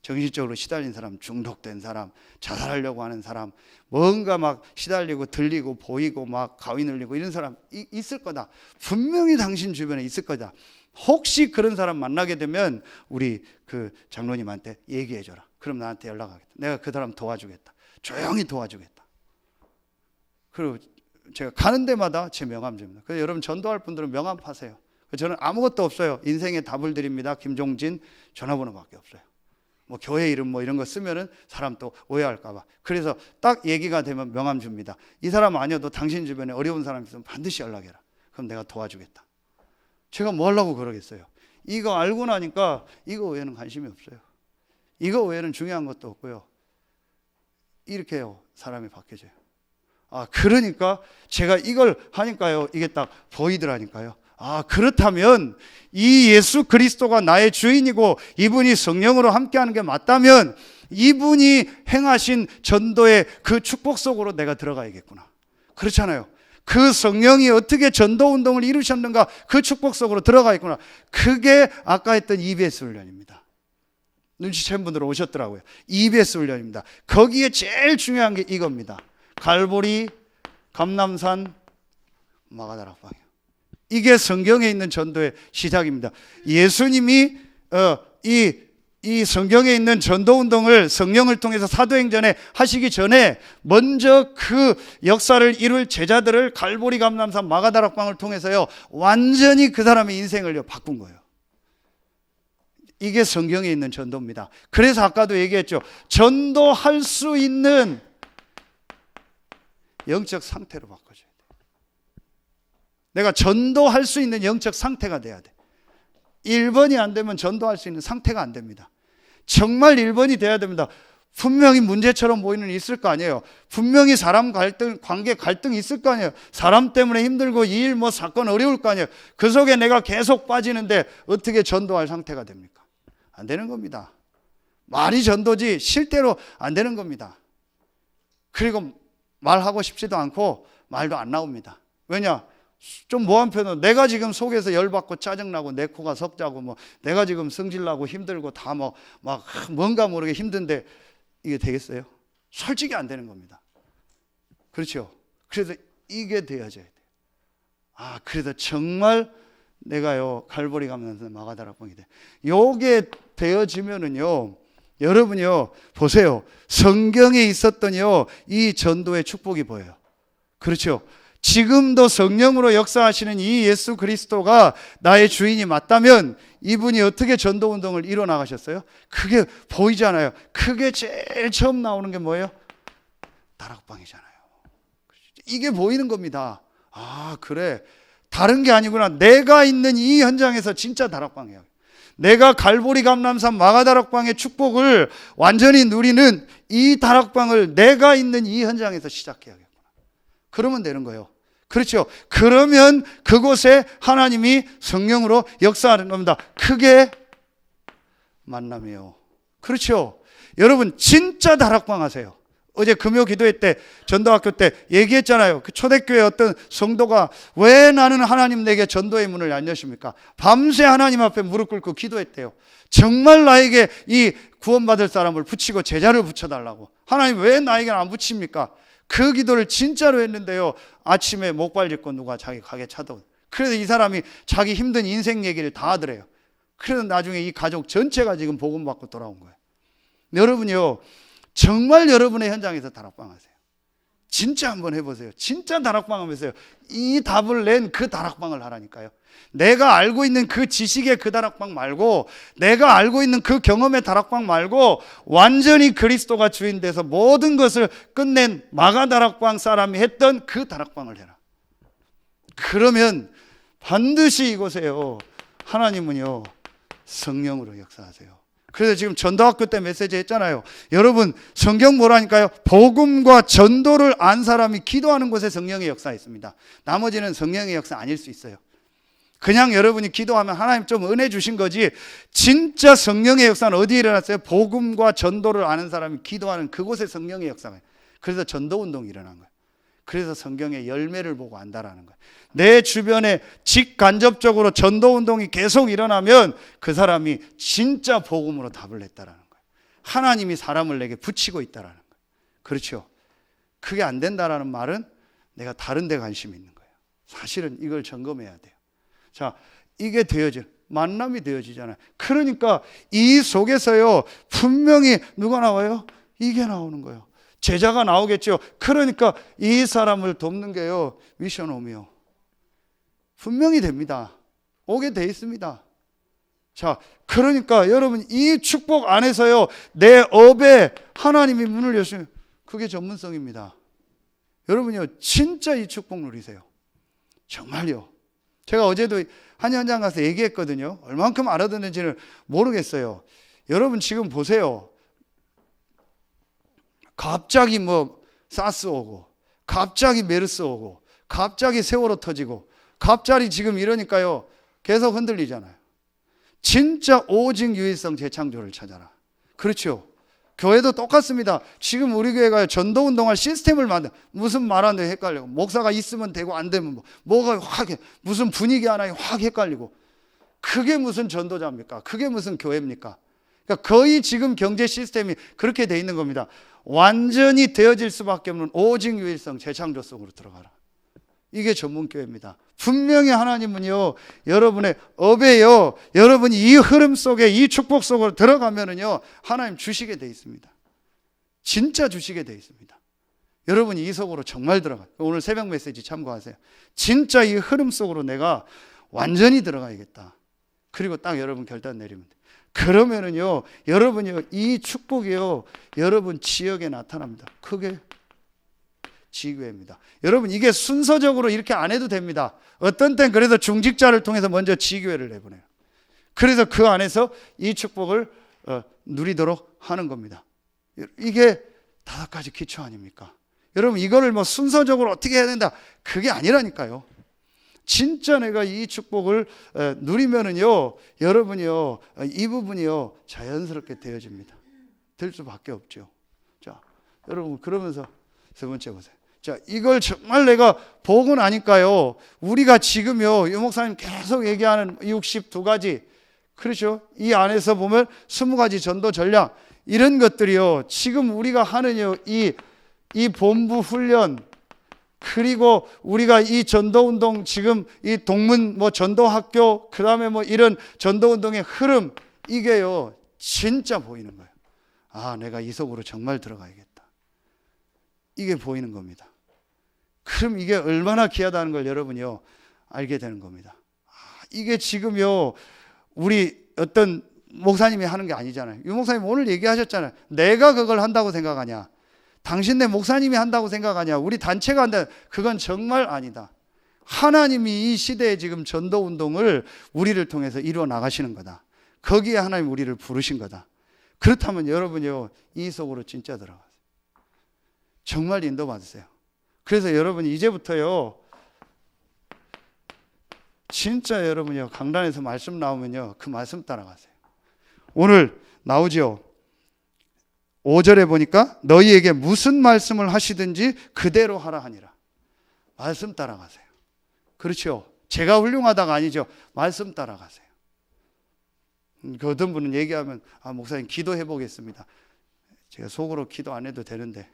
정신적으로 시달린 사람, 중독된 사람, 자살하려고 하는 사람, 뭔가 막 시달리고 들리고 보이고 막 가위 눌리고 이런 사람 있을 거다. 분명히 당신 주변에 있을 거다. 혹시 그런 사람 만나게 되면 우리 그 장로님한테 얘기해 줘라. 그럼 나한테 연락하겠다. 내가 그 사람 도와주겠다. 조용히 도와주겠다. 그리고 제가 가는 데마다 제 명함 줍니다. 그래서 여러분 전도할 분들은 명함 파세요. 저는 아무것도 없어요. 인생의 답을 드립니다. 김종진 전화번호밖에 없어요. 뭐 교회 이름 뭐 이런 거 쓰면은 사람 또 오해할까 봐. 그래서 딱 얘기가 되면 명함 줍니다. 이 사람 아니어도 당신 주변에 어려운 사람 있으면 반드시 연락해라. 그럼 내가 도와주겠다. 제가 뭐 하려고 그러겠어요. 이거 알고 나니까 이거 외에는 관심이 없어요. 이거 외에는 중요한 것도 없고요. 이렇게 해요. 사람이 바뀌어져요. 그러니까 제가 이걸 하니까요. 이게 딱 보이더라니까요. 그렇다면 이 예수 그리스도가 나의 주인이고 이분이 성령으로 함께하는 게 맞다면 이분이 행하신 전도의 그 축복 속으로 내가 들어가야겠구나. 그렇잖아요. 그 성령이 어떻게 전도 운동을 이루셨는가 그 축복 속으로 들어가야겠구나. 그게 아까 했던 EBS 훈련입니다. 눈치챈 분들 오셨더라고요. EBS 훈련입니다. 거기에 제일 중요한 게 이겁니다. 갈보리, 감람산, 마가다락방이요. 이게 성경에 있는 전도의 시작입니다. 예수님이 이 성경에 있는 전도 운동을 성령을 통해서 사도행전에 하시기 전에 먼저 그 역사를 이룰 제자들을 갈보리, 감람산, 마가다락방을 통해서요 완전히 그 사람의 인생을 바꾼 거예요. 이게 성경에 있는 전도입니다. 그래서 아까도 얘기했죠. 전도할 수 있는 영적 상태로 바꿔줘야 돼. 내가 전도할 수 있는 영적 상태가 돼야 돼. 1번이 안 되면 전도할 수 있는 상태가 안 됩니다. 정말 1번이 돼야 됩니다. 분명히 문제처럼 보이는 일 있을 거 아니에요. 분명히 사람 갈등, 관계 갈등이 있을 거 아니에요. 사람 때문에 힘들고 이 일 뭐 사건 어려울 거 아니에요. 그 속에 내가 계속 빠지는데 어떻게 전도할 상태가 됩니까? 안 되는 겁니다. 말이 전도지 실제로 안 되는 겁니다. 그리고 말하고 싶지도 않고 말도 안 나옵니다. 왜냐? 좀 뭐한 편은 내가 지금 속에서 열받고 짜증나고 내 코가 석자고 뭐 내가 지금 성질나고 힘들고 다 뭐 막 뭔가 모르게 힘든데 이게 되겠어요? 솔직히 안 되는 겁니다. 그렇죠? 그래서 이게 되어져야 돼요. 그래서 정말 내가요 갈보리 가면서 마가다락방이 돼. 요게 되어지면은요 여러분이요 보세요. 성경에 있었던요 이 전도의 축복이 보여요. 그렇죠? 지금도 성령으로 역사하시는 이 예수 그리스도가 나의 주인이 맞다면 이분이 어떻게 전도운동을 이뤄나가셨어요? 그게 보이잖아요. 그게 제일 처음 나오는 게 뭐예요? 다락방이잖아요. 이게 보이는 겁니다. 그래. 다른 게 아니구나. 내가 있는 이 현장에서 진짜 다락방이에요. 내가 갈보리, 감람산, 마가다락방의 축복을 완전히 누리는 이 다락방을 내가 있는 이 현장에서 시작해야겠구나. 그러면 되는 거예요. 그렇죠. 그러면 그곳에 하나님이 성령으로 역사하는 겁니다. 그게 만남이요. 그렇죠. 여러분 진짜 다락방 하세요. 어제 금요 기도회 때 전도학교 때 얘기했잖아요. 그 초대교회 어떤 성도가 왜 나는 하나님 내게 전도의 문을 안 여십니까? 밤새 하나님 앞에 무릎 꿇고 기도했대요. 정말 나에게 이 구원받을 사람을 붙이고 제자를 붙여달라고. 하나님 왜 나에게 안 붙입니까? 그 기도를 진짜로 했는데요. 아침에 목발 짚고 누가 자기 가게 찾아오고. 그래서 이 사람이 자기 힘든 인생 얘기를 다 하더래요. 그래서 나중에 이 가족 전체가 지금 복음 받고 돌아온 거예요. 여러분이요, 정말 여러분의 현장에서 다락방 하세요. 진짜 한번 해보세요. 진짜 다락방 하면서요, 이 답을 낸 그 다락방을 하라니까요. 내가 알고 있는 그 지식의 그 다락방 말고, 내가 알고 있는 그 경험의 다락방 말고, 완전히 그리스도가 주인 돼서 모든 것을 끝낸 마가 다락방 사람이 했던 그 다락방을 해라. 그러면 반드시 이곳에요, 하나님은요 성령으로 역사하세요. 그래서 지금 전도학교 때 메시지 했잖아요. 여러분 성경 뭐라니까요? 복음과 전도를 안 사람이 기도하는 곳에 성령의 역사 있습니다. 나머지는 성령의 역사 아닐 수 있어요. 그냥 여러분이 기도하면 하나님 좀 은혜 주신 거지, 진짜 성령의 역사는 어디에 일어났어요? 복음과 전도를 아는 사람이 기도하는 그곳에 성령의 역사가. 그래서 전도운동이 일어난 거예요. 그래서 성경의 열매를 보고 안다라는 거예요. 내 주변에 직간접적으로 전도운동이 계속 일어나면 그 사람이 진짜 복음으로 답을 냈다라는 거예요. 하나님이 사람을 내게 붙이고 있다라는 거예요. 그렇죠? 그게 안 된다라는 말은 내가 다른 데 관심이 있는 거예요. 사실은 이걸 점검해야 돼요. 자, 이게 만남이 되어지잖아요. 그러니까 이 속에서요, 분명히 누가 나와요? 이게 나오는 거예요. 제자가 나오겠죠. 그러니까 이 사람을 돕는 게요, 미션 홈이요. 분명히 됩니다. 오게 돼 있습니다. 자, 그러니까 여러분 이 축복 안에서요, 내 업에 하나님이 문을 여시면 그게 전문성입니다. 여러분요, 진짜 이 축복 누리세요. 정말요. 제가 어제도 한 현장 가서 얘기했거든요. 얼만큼 알아듣는지는 모르겠어요. 여러분 지금 보세요. 갑자기 사스 오고, 갑자기 메르스 오고, 갑자기 세월호 터지고, 갑자기 지금 이러니까요, 계속 흔들리잖아요. 진짜 오직 유일성 재창조를 찾아라. 그렇죠. 교회도 똑같습니다. 지금 우리 교회가 전도운동할 시스템을 무슨 말하는데 헷갈리고, 목사가 있으면 되고 안 되면 뭐가 무슨 분위기 하나에 확 헷갈리고, 그게 무슨 전도자입니까? 그게 무슨 교회입니까? 그러니까 거의 지금 경제 시스템이 그렇게 돼 있는 겁니다. 완전히 되어질 수밖에 없는 오직 유일성 재창조 속으로 들어가라. 이게 전문교회입니다. 분명히 하나님은요, 여러분의 업에요, 여러분이 이 흐름 속에, 이 축복 속으로 들어가면은요, 하나님 주시게 돼 있습니다. 진짜 주시게 돼 있습니다. 여러분이 이 속으로 정말 들어가요. 오늘 새벽 메시지 참고하세요. 진짜 이 흐름 속으로 내가 완전히 들어가야겠다. 그리고 딱 여러분 결단 내리면 돼요. 그러면은요, 여러분이요, 이 축복이요, 여러분 지역에 나타납니다. 그게 지교회입니다. 여러분 이게 순서적으로 이렇게 안 해도 됩니다. 어떤 땐 그래서 중직자를 통해서 먼저 지교회를 내보내요. 그래서 그 안에서 이 축복을 누리도록 하는 겁니다. 이게 5가지 기초 아닙니까? 여러분 이거를 순서적으로 어떻게 해야 된다, 그게 아니라니까요. 진짜 내가 이 축복을 누리면은요, 여러분이요, 이 부분이요, 자연스럽게 되어집니다. 될 수밖에 없죠. 자, 여러분 그러면서 세 번째 보세요. 자, 이걸 정말 내가 보고 나니까요, 우리가 지금요, 유 목사님 계속 얘기하는 62가지, 그렇죠? 이 안에서 보면 20가지 전도 전략, 이런 것들이요, 지금 우리가 하는 이 본부 훈련, 그리고 우리가 이 전도운동, 지금 이 동문 전도학교, 그 다음에 이런 전도운동의 흐름, 이게요, 진짜 보이는 거예요. 아, 내가 이 속으로 정말 들어가야겠다. 이게 보이는 겁니다. 그럼 이게 얼마나 귀하다는 걸 여러분이요, 알게 되는 겁니다. 이게 지금요, 우리 어떤 목사님이 하는 게 아니잖아요. 유 목사님 오늘 얘기하셨잖아요. 내가 그걸 한다고 생각하냐? 당신네 목사님이 한다고 생각하냐? 우리 단체가 한다. 그건 정말 아니다. 하나님이 이 시대에 지금 전도운동을 우리를 통해서 이루어 나가시는 거다. 거기에 하나님 우리를 부르신 거다. 그렇다면 여러분이요, 이 속으로 진짜 들어가세요. 정말 인도받으세요. 그래서 여러분이 이제부터요, 진짜 여러분이요, 강단에서 말씀 나오면요, 그 말씀 따라가세요. 오늘 나오죠. 5절에 보니까 너희에게 무슨 말씀을 하시든지 그대로 하라 하니라. 말씀 따라가세요. 그렇죠. 제가 훌륭하다가 아니죠. 말씀 따라가세요. 그 어떤 분은 얘기하면 목사님 기도해 보겠습니다. 제가 속으로 기도 안 해도 되는데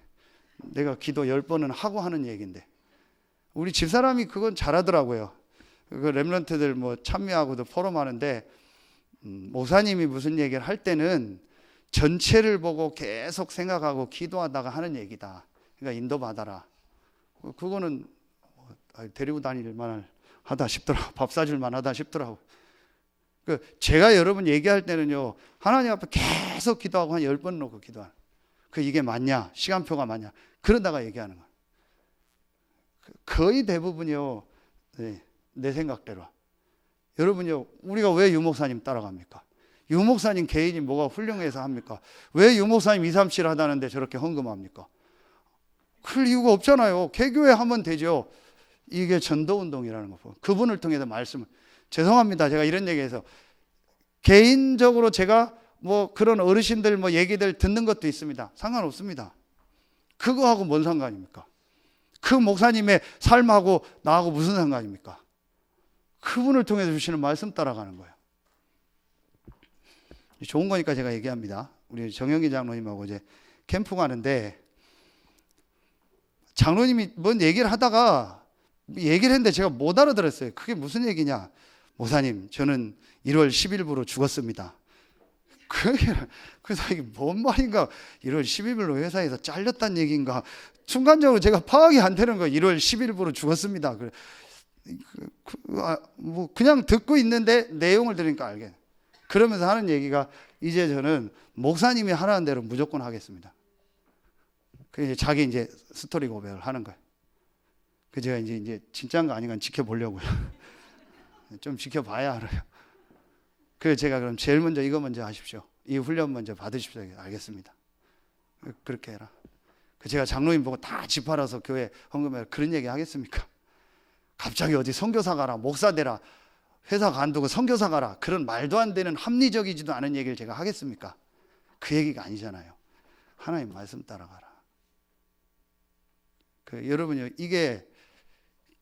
내가 기도 10번은 하고 하는 얘기인데 우리 집사람이 그건 잘하더라고요. 그 렘넌트들 뭐 참여하고도 포럼하는데 목사님이 무슨 얘기를 할 때는 전체를 보고 계속 생각하고 기도하다가 하는 얘기다. 그러니까 인도받아라. 그거는 데리고 다닐 만하다 싶더라고. 밥 사줄 만하다 싶더라고. 제가 여러분 얘기할 때는요, 하나님 앞에 계속 기도하고 한 10번 놓고 기도하는. 이게 맞냐? 시간표가 맞냐? 그러다가 얘기하는 거예요. 거의 대부분이요, 내 생각대로. 여러분요, 우리가 왜 유목사님 따라갑니까? 유목사님 개인이 뭐가 훌륭해서 합니까? 왜 유목사님 2, 3, 7 하다는데 저렇게 헌금합니까? 그럴 이유가 없잖아요. 개교회 하면 되죠. 이게 전도운동이라는 거. 그분을 통해서 말씀을. 죄송합니다. 제가 이런 얘기해서. 개인적으로 제가 뭐 그런 어르신들 뭐 얘기들 듣는 것도 있습니다. 상관없습니다. 그거하고 뭔 상관입니까? 그 목사님의 삶하고 나하고 무슨 상관입니까? 그분을 통해서 주시는 말씀 따라가는 거예요. 좋은 거니까 제가 얘기합니다. 우리 정영기 장로님하고 이제 캠프 가는데 장로님이 뭔 얘기를 하다가 얘기를 했는데 제가 못 알아들었어요. 그게 무슨 얘기냐? 목사님, 저는 1월 10일부로 죽었습니다. 그래서 이게 뭔 말인가? 1월 10일부로 회사에서 잘렸다는 얘기인가? 순간적으로 제가 파악이 안 되는 거예요. 1월 10일부로 죽었습니다. 뭐 그냥 듣고 있는데 내용을 들으니까 알게. 그러면서 하는 얘기가 이제 저는 목사님이 하라는 대로 무조건 하겠습니다. 그래서 자기 이제 스토리 고백을 하는 거예요. 그 제가 이제 진짜인가 아닌가 지켜보려고요. 좀 지켜봐야 알아요. 그래서 제가 그럼 제일 먼저 이거 먼저 하십시오. 이 훈련 먼저 받으십시오. 알겠습니다. 그렇게 해라. 제가 장로님 보고 다 집 팔아서 교회 헌금해라 그런 얘기 하겠습니까? 갑자기 어디 선교사 가라, 목사 되라, 회사 간두고 선교사 가라, 그런 말도 안 되는 합리적이지도 않은 얘기를 제가 하겠습니까? 그 얘기가 아니잖아요. 하나님 말씀 따라가라. 여러분요, 이게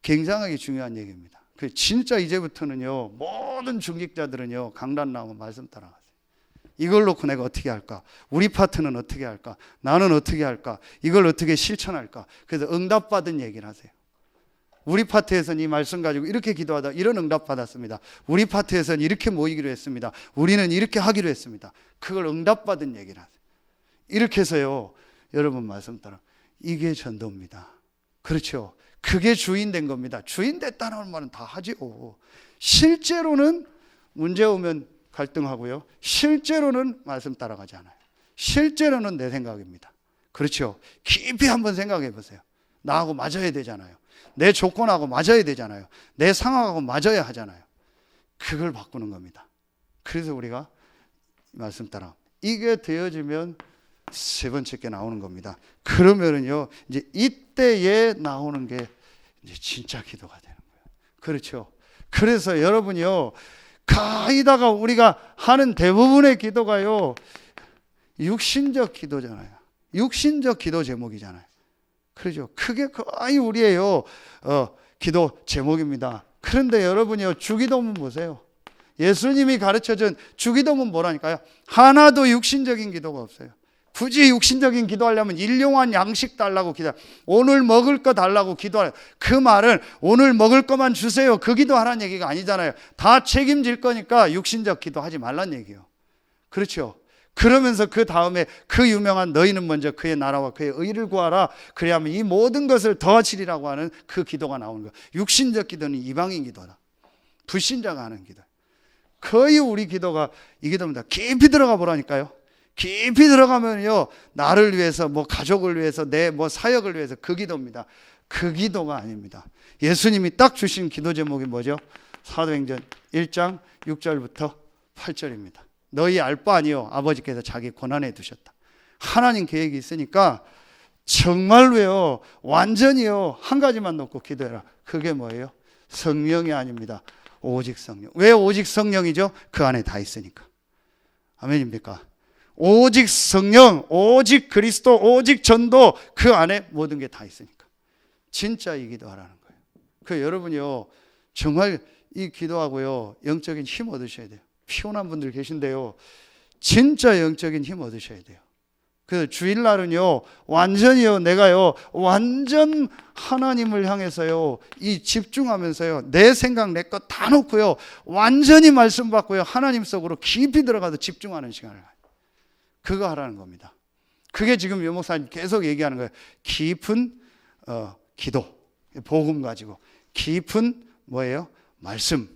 굉장하게 중요한 얘기입니다. 진짜 이제부터는요, 모든 중직자들은요, 강단 나오면 말씀 따라가세요. 이걸 놓고 내가 어떻게 할까? 우리 파트는 어떻게 할까? 나는 어떻게 할까? 이걸 어떻게 실천할까? 그래서 응답받은 얘기를 하세요. 우리 파트에서는 이 말씀 가지고 이렇게 기도하다 이런 응답 받았습니다. 우리 파트에서는 이렇게 모이기로 했습니다. 우리는 이렇게 하기로 했습니다. 그걸 응답받은 얘기를 하세요. 이렇게 해서요, 여러분 말씀 따라. 이게 전도입니다. 그렇죠. 그게 주인 된 겁니다. 주인 됐다는 말은 다 하지요. 실제로는 문제 오면 갈등하고요. 실제로는 말씀 따라가지 않아요. 실제로는 내 생각입니다. 그렇죠. 깊이 한번 생각해 보세요. 나하고 맞아야 되잖아요. 내 조건하고 맞아야 되잖아요. 내 상황하고 맞아야 하잖아요. 그걸 바꾸는 겁니다. 그래서 우리가 말씀 따라. 이게 되어지면 세 번째 게 나오는 겁니다. 그러면은요, 이제 이때에 나오는 게 이제 진짜 기도가 되는 거예요. 그렇죠. 그래서 여러분이요, 가이다가 우리가 하는 대부분의 기도가요, 육신적 기도잖아요. 육신적 기도 제목이잖아요. 그렇죠. 그게 거의 우리의 기도 제목입니다. 그런데 여러분이요, 주기도문 보세요. 예수님이 가르쳐준 주기도문 뭐라니까요? 하나도 육신적인 기도가 없어요. 굳이 육신적인 기도하려면 일용한 양식 달라고 기도, 오늘 먹을 거 달라고 기도하라. 그 말은 오늘 먹을 것만 주세요, 그 기도하라는 얘기가 아니잖아요. 다 책임질 거니까 육신적 기도하지 말란 얘기예요. 그렇죠. 그러면서 그 다음에 그 유명한 너희는 먼저 그의 나라와 그의 의를 구하라, 그래야만 이 모든 것을 더하시리라고 하는 그 기도가 나오는 거예요. 육신적 기도는 이방인 기도다. 불신자가 하는 기도. 거의 우리 기도가 이 기도입니다. 깊이 들어가 보라니까요. 깊이 들어가면요, 나를 위해서, 뭐 가족을 위해서, 내 뭐 사역을 위해서 그 기도입니다. 그 기도가 아닙니다. 예수님이 딱 주신 기도 제목이 뭐죠? 사도행전 1장 6절부터 8절입니다. 너희 알 바 아니요, 아버지께서 자기 권한에 두셨다. 하나님 계획이 있으니까 정말로요, 완전히요, 한 가지만 놓고 기도해라. 그게 뭐예요? 성령이 아닙니다. 오직 성령. 왜 오직 성령이죠? 그 안에 다 있으니까. 아멘입니까? 오직 성령, 오직 그리스도, 오직 전도, 그 안에 모든 게 다 있으니까 진짜 이 기도하라는 거예요. 그 여러분이요 정말 이 기도하고요 영적인 힘 얻으셔야 돼요. 피곤한 분들 계신데요 진짜 영적인 힘 얻으셔야 돼요. 그래서 주일날은요 완전히요 내가요 완전 하나님을 향해서요 이 집중하면서요 내 생각 내 것 다 놓고요 완전히 말씀 받고요 하나님 속으로 깊이 들어가서 집중하는 시간을 그거 하라는 겁니다. 그게 지금 유 목사님 계속 얘기하는 거예요. 깊은 기도, 복음 가지고 깊은 뭐예요? 말씀.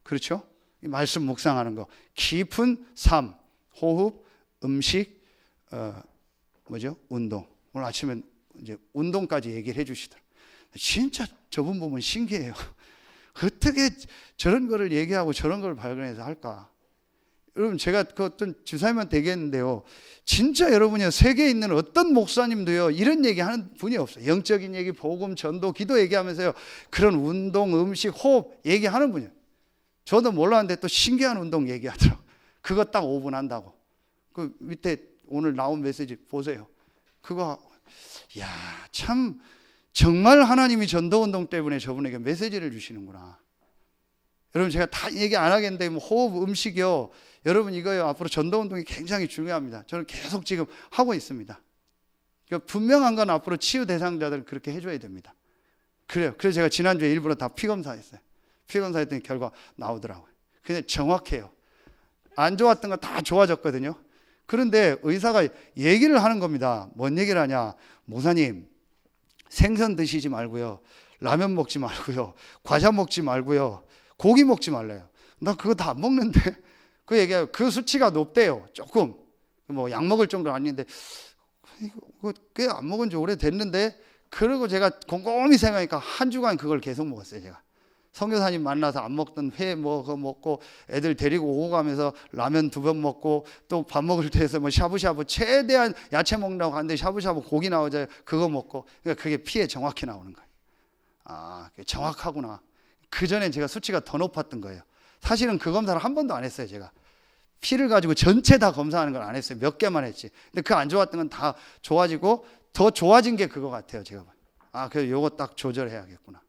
그렇죠? 이 말씀 묵상하는 거. 깊은 삶, 호흡, 음식, 뭐죠? 운동. 오늘 아침에 이제 운동까지 얘기를 해주시더라고요. 진짜 저분 보면 신기해요. 어떻게 저런 거를 얘기하고 저런 걸 발견해서 할까? 여러분 제가 그 어떤 집사님한테 얘기했는데요 진짜 여러분이요 세계에 있는 어떤 목사님도요 이런 얘기 하는 분이 없어요. 영적인 얘기, 복음, 전도, 기도 얘기하면서요 그런 운동, 음식, 호흡 얘기하는 분이에요. 저도 몰랐는데 또 신기한 운동 얘기하더라고요. 그거 딱 5분 한다고. 그 밑에 오늘 나온 메시지 보세요. 그거 야 참 정말 하나님이 전도운동 때문에 저분에게 메시지를 주시는구나. 여러분 제가 다 얘기 안 하겠는데 뭐 호흡, 음식이요 여러분 이거요 앞으로 전도운동이 굉장히 중요합니다. 저는 계속 지금 하고 있습니다. 그러니까 분명한 건 앞으로 치유 대상자들은 그렇게 해줘야 됩니다. 그래요. 그래서 제가 지난주에 일부러 다 피검사했어요. 피검사했더니 결과 나오더라고요. 근데 정확해요. 안 좋았던 거 다 좋아졌거든요. 그런데 의사가 얘기를 하는 겁니다. 뭔 얘기를 하냐? 목사님 생선 드시지 말고요 라면 먹지 말고요 과자 먹지 말고요 고기 먹지 말래요. 나 그거 다 안 먹는데 그 얘기해요. 그 수치가 높대요. 조금 뭐 약 먹을 정도 아닌데 이거 꽤 안 먹은 지 오래됐는데 그리고 제가 곰곰이 생각하니까 한 주간 그걸 계속 먹었어요. 제가 선교사님 만나서 안 먹던 회 뭐 그거 먹고 애들 데리고 오고 가면서 라면 2번 먹고 또 밥 먹을 때에서 뭐 샤브샤브 최대한 야채 먹는다고 하는데 샤브샤브 고기 나오잖아요. 그거 먹고 그러니까 그게 피에 정확히 나오는 거예요. 아 정확하구나. 그 전에 제가 수치가 더 높았던 거예요. 사실은 그 검사를 한 번도 안 했어요. 제가 피를 가지고 전체 다 검사하는 걸 안 했어요. 몇 개만 했지. 근데 그 안 좋았던 건 다 좋아지고 더 좋아진 게 그거 같아요. 제가 그래서 요거 딱 조절해야겠구나.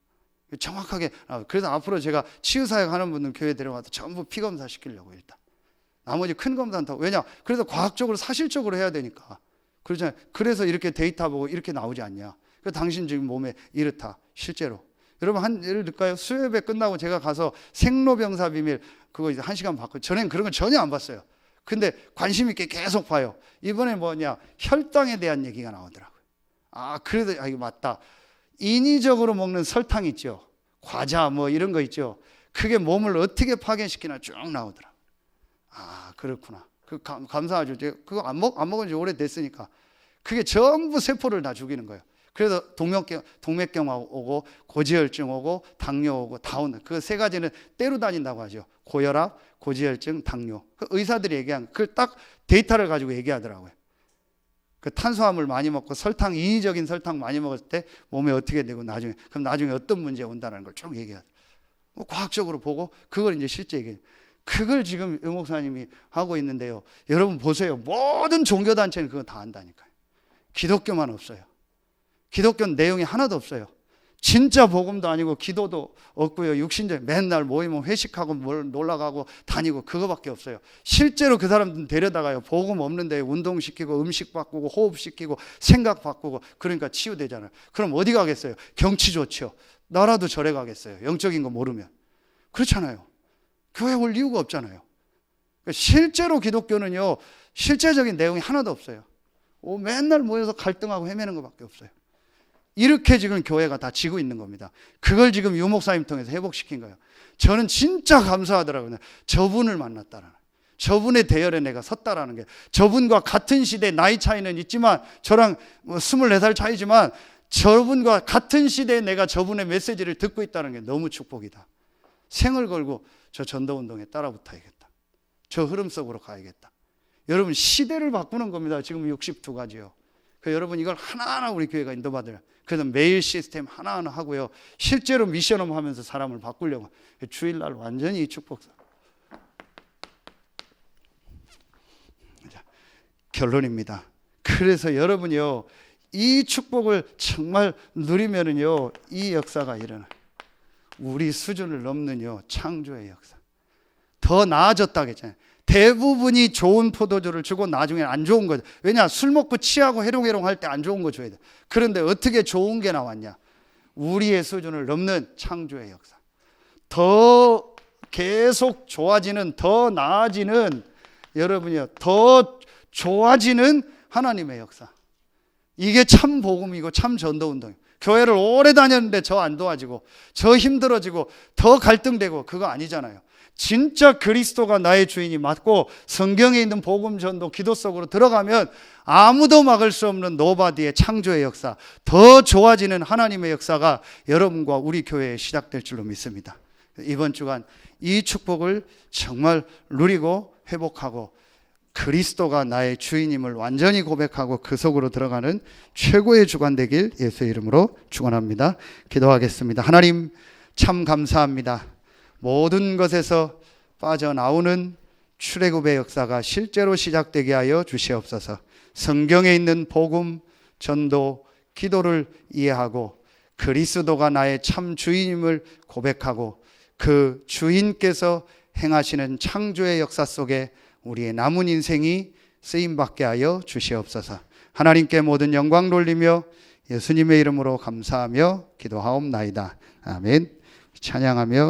정확하게. 그래서 앞으로 제가 치유사역 하는 분들 교회 데려와서 전부 피 검사 시키려고 일단. 나머지 큰 검사는 다. 왜냐? 그래서 과학적으로 사실적으로 해야 되니까. 그러잖아요. 그래서 이렇게 데이터 보고 이렇게 나오지 않냐. 그래서 당신 지금 몸에 이렇다. 실제로. 여러분 한 예를 들까요? 수요예배 끝나고 제가 가서 생로병사 비밀 그거 이제 1시간 봤고 전엔 그런 거 전혀 안 봤어요. 근데 관심 있게 계속 봐요. 이번에 뭐냐 혈당에 대한 얘기가 나오더라고요. 그래도 이거 맞다. 인위적으로 먹는 설탕 있죠. 과자 뭐 이런 거 있죠. 그게 몸을 어떻게 파괴시키나 쭉 나오더라고요. 그렇구나. 감사하죠. 제가 그거 안 먹은 지 오래됐으니까 그게 전부 세포를 다 죽이는 거예요. 그래서 동맥경 오고 고지혈증 오고 당뇨 오고 다 오는 그 세 가지는 때로 다닌다고 하죠. 고혈압, 고지혈증, 당뇨. 그 의사들이 얘기한 그걸 딱 데이터를 가지고 얘기하더라고요. 그 탄수화물 많이 먹고 설탕 인위적인 설탕 많이 먹었을 때 몸에 어떻게 되고 그럼 나중에 어떤 문제 온다는 걸 쭉 얘기하더라고요. 뭐 과학적으로 보고 그걸 이제 실제 얘기해요. 그걸 지금 유 목사님이 하고 있는데요. 여러분 보세요. 모든 종교단체는 그거 다 한다니까요. 기독교만 없어요. 기독교는 내용이 하나도 없어요. 진짜 복음도 아니고 기도도 없고요. 육신적 맨날 모이면 회식하고 놀러가고 다니고 그거밖에 없어요. 실제로 그 사람들은 데려다가요. 복음 없는데 운동시키고 음식 바꾸고 호흡시키고 생각 바꾸고 그러니까 치유되잖아요. 그럼 어디 가겠어요? 경치 좋죠. 나라도 절에 가겠어요. 영적인 거 모르면. 그렇잖아요. 교회 올 이유가 없잖아요. 실제로 기독교는요. 실제적인 내용이 하나도 없어요. 맨날 모여서 갈등하고 헤매는 것밖에 없어요. 이렇게 지금 교회가 다 지고 있는 겁니다. 그걸 지금 유 목사님 통해서 회복시킨 거예요. 저는 진짜 감사하더라고요. 저분을 만났다라는, 저분의 대열에 내가 섰다라는 게, 저분과 같은 시대, 나이 차이는 있지만 저랑 24살 차이지만 저분과 같은 시대에 내가 저분의 메시지를 듣고 있다는 게 너무 축복이다. 생을 걸고 저 전도운동에 따라 붙어야겠다. 저 흐름 속으로 가야겠다. 여러분 시대를 바꾸는 겁니다. 지금 62가지요. 여러분 이걸 하나하나 우리 교회가 인도받으려. 그래서 매일 시스템 하나하나 하고요. 실제로 미션업 하면서 사람을 바꾸려고. 주일날 완전히 축복사. 결론입니다. 그래서 여러분이요, 이 축복을 정말 누리면은요, 이 역사가 일어나. 우리 수준을 넘는요, 창조의 역사. 더 나아졌다겠잖아요. 대부분이 좋은 포도주를 주고 나중에 안 좋은 거죠. 왜냐? 술 먹고 취하고 해롱해롱 할 때 안 좋은 거 줘야 돼. 그런데 어떻게 좋은 게 나왔냐? 우리의 수준을 넘는 창조의 역사. 더 계속 좋아지는, 더 나아지는, 여러분이요, 더 좋아지는 하나님의 역사. 이게 참 복음이고 참 전도운동이에요. 교회를 오래 다녔는데 저 안 도와지고 저 힘들어지고 더 갈등되고 그거 아니잖아요. 진짜 그리스도가 나의 주인이 맞고 성경에 있는 복음 전도 기도 속으로 들어가면 아무도 막을 수 없는 노바디의 창조의 역사, 더 좋아지는 하나님의 역사가 여러분과 우리 교회에 시작될 줄로 믿습니다. 이번 주간 이 축복을 정말 누리고 회복하고 그리스도가 나의 주인임을 완전히 고백하고 그 속으로 들어가는 최고의 주간 되길 예수의 이름으로 축원합니다. 기도하겠습니다. 하나님 참 감사합니다. 모든 것에서 빠져나오는 출애굽의 역사가 실제로 시작되게 하여 주시옵소서. 성경에 있는 복음, 전도, 기도를 이해하고 그리스도가 나의 참 주인임을 고백하고 그 주인께서 행하시는 창조의 역사 속에 우리의 남은 인생이 쓰임받게 하여 주시옵소서. 하나님께 모든 영광 돌리며 예수님의 이름으로 감사하며 기도하옵나이다. 아멘. 찬양하며